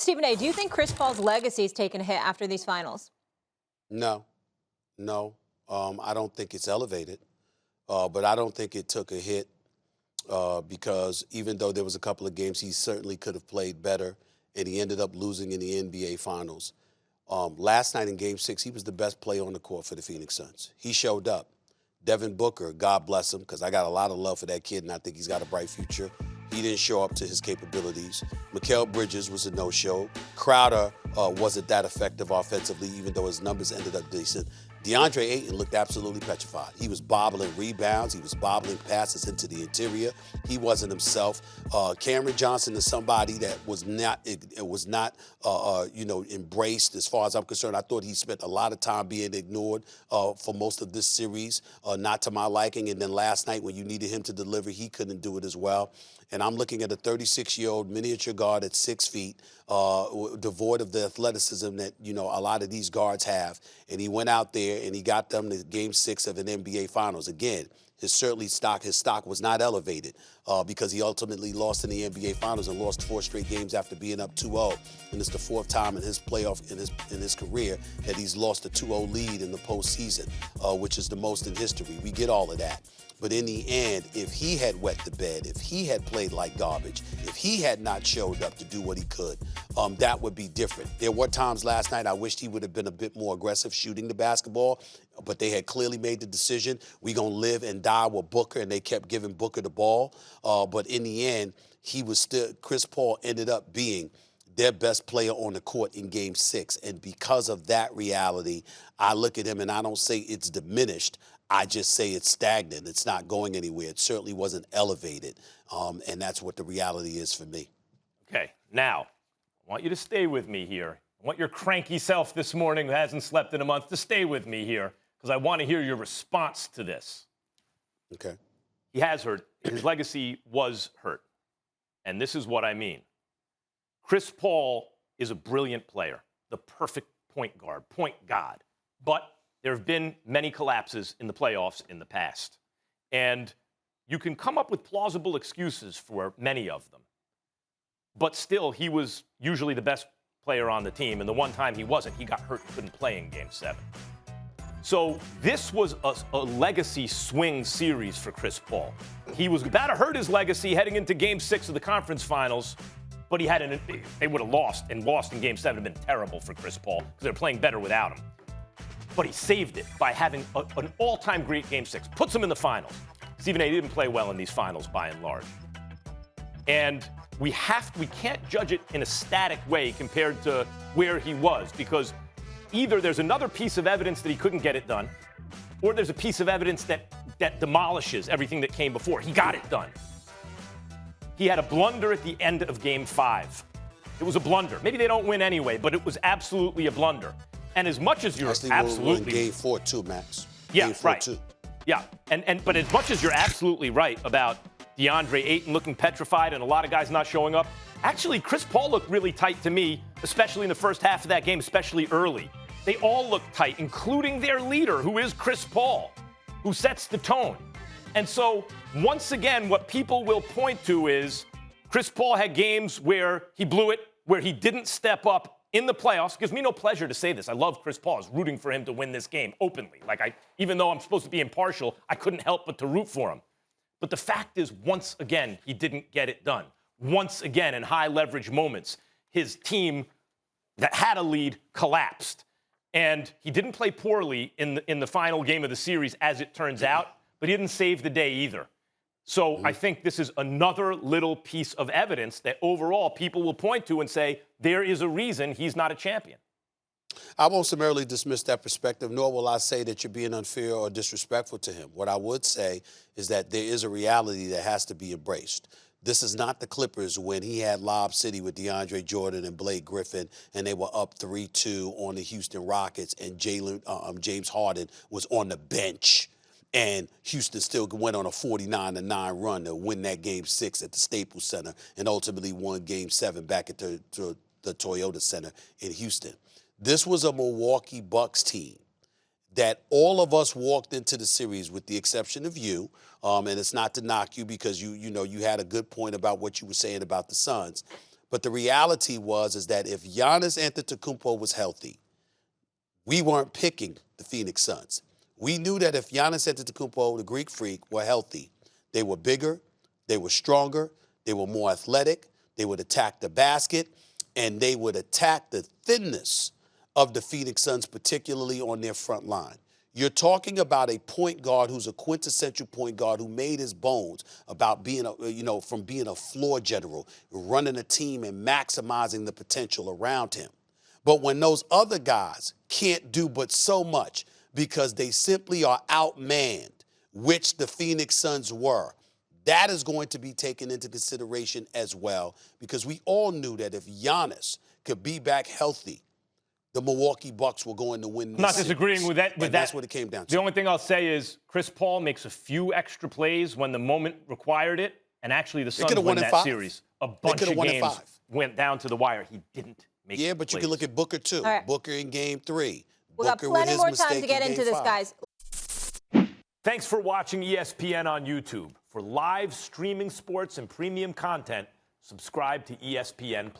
Stephen A., do you think Chris Paul's legacy has taken a hit after these finals? No, no. I don't think it's elevated, but I don't think it took a hit because even though there was a couple of games he certainly could have played better, and he ended up losing in the NBA Finals. Last night in Game 6, he was the best player on the court for the Phoenix Suns. He showed up. Devin Booker, God bless him, because I got a lot of love for that kid, and I think he's got a bright future. He didn't show up to his capabilities. Mikal Bridges was a no-show. Crowder wasn't that effective offensively, even though his numbers ended up decent. DeAndre Ayton looked absolutely petrified. He was bobbling rebounds. He was bobbling passes into the interior. He wasn't himself. Cameron Johnson is somebody that was not embraced as far as I'm concerned. I thought he spent a lot of time being ignored for most of this series, not to my liking. And then last night when you needed him to deliver, he couldn't do it as well. And I'm looking at a 36-year-old miniature guard at 6 feet, devoid of the athleticism that, a lot of these guards have. And he went out there and he got them to Game 6 of an NBA Finals. Again, his stock was not elevated because he ultimately lost in the NBA Finals and lost 4 straight games after being up 2-0. And it's the 4th time in his playoff in his career that he's lost a 2-0 lead in the postseason, which is the most in history. We get all of that. But in the end, if he had wet the bed, if he had played like garbage, if he had not showed up to do what he could, that would be different. There were times last night I wished he would have been a bit more aggressive shooting the basketball, but they had clearly made the decision, we're going to live and die with Booker, and they kept giving Booker the ball. But in the end, Chris Paul ended up being their best player on the court in Game 6. And because of that reality, I look at him and I don't say it's diminished. I just say it's stagnant. It's not going anywhere. It certainly wasn't elevated. And that's what the reality is for me. Okay, now, I want you to stay with me here. I want your cranky self this morning who hasn't slept in a month to stay with me here because I want to hear your response to this. Okay. He has hurt. His legacy was hurt. And this is what I mean. Chris Paul is a brilliant player, the perfect point guard, point god. But there have been many collapses in the playoffs in the past. And you can come up with plausible excuses for many of them. But still, he was usually the best player on the team. And the one time he wasn't, he got hurt and couldn't play in Game 7. So this was a legacy swing series for Chris Paul. He was about to hurt his legacy heading into Game 6 of the conference finals. But they would have lost, and lost in Game 7 would have been terrible for Chris Paul because they're playing better without him. But he saved it by having an all-time great Game 6. Puts him in the finals. Stephen A. didn't play well in these finals by and large. And we can't judge it in a static way compared to where he was, because either there's another piece of evidence that he couldn't get it done, or there's a piece of evidence that demolishes everything that came before. He got it done. He had a blunder at the end of Game 5. It was a blunder. Maybe they don't win anyway, but it was absolutely a blunder. And as much as you're absolutely in Game 4 too, Max. Yeah, Game 4 right. too. Yeah, but as much as you're absolutely right about DeAndre Ayton looking petrified and a lot of guys not showing up, actually Chris Paul looked really tight to me, especially in the first half of that game, especially early. They all looked tight, including their leader, who is Chris Paul, who sets the tone. And so, once again, what people will point to is Chris Paul had games where he blew it, where he didn't step up in the playoffs. It gives me no pleasure to say this. I love Chris Paul. I was rooting for him to win this game openly. Even though I'm supposed to be impartial, I couldn't help but to root for him. But the fact is, once again, he didn't get it done. Once again, in high leverage moments, his team that had a lead collapsed. And he didn't play poorly in the final game of the series, as it turns out, but he didn't save the day either. So I think this is another little piece of evidence that overall people will point to and say, there is a reason he's not a champion. I won't summarily dismiss that perspective, nor will I say that you're being unfair or disrespectful to him. What I would say is that there is a reality that has to be embraced. This is not the Clippers when he had Lob City with DeAndre Jordan and Blake Griffin, and they were up 3-2 on the Houston Rockets, and James Harden was on the bench. And Houston still went on a 49-9 run to win that Game 6 at the Staples Center and ultimately won Game 7 back at the Toyota Center in Houston. This was a Milwaukee Bucks team that all of us walked into the series, with the exception of you, and it's not to knock you because you had a good point about what you were saying about the Suns. But the reality is that if Giannis Antetokounmpo was healthy, we weren't picking the Phoenix Suns. We knew that if Giannis Antetokounmpo, the Greek Freak, were healthy, they were bigger, they were stronger, they were more athletic, they would attack the basket, and they would attack the thinness of the Phoenix Suns, particularly on their front line. You're talking about a point guard who's a quintessential point guard who made his bones about being from being a floor general, running a team and maximizing the potential around him. But when those other guys can't do but so much because they simply are outmanned, which the Phoenix Suns were, that is going to be taken into consideration as well, because we all knew that if Giannis could be back healthy, the Milwaukee Bucks were going to win this I'm not series. disagreeing with that. That's what it came down to. The only thing I'll say is Chris Paul makes a few extra plays when the moment required it, and actually the Suns win that series. A bunch of games went down to the wire. He didn't make Yeah, but plays. you can look at Booker, too. Right. Booker in Game 3. We got Booker with plenty his more mistake time to get in into Game this, 5. guys. Thanks for watching ESPN on YouTube. For live streaming sports and premium content, subscribe to ESPN+.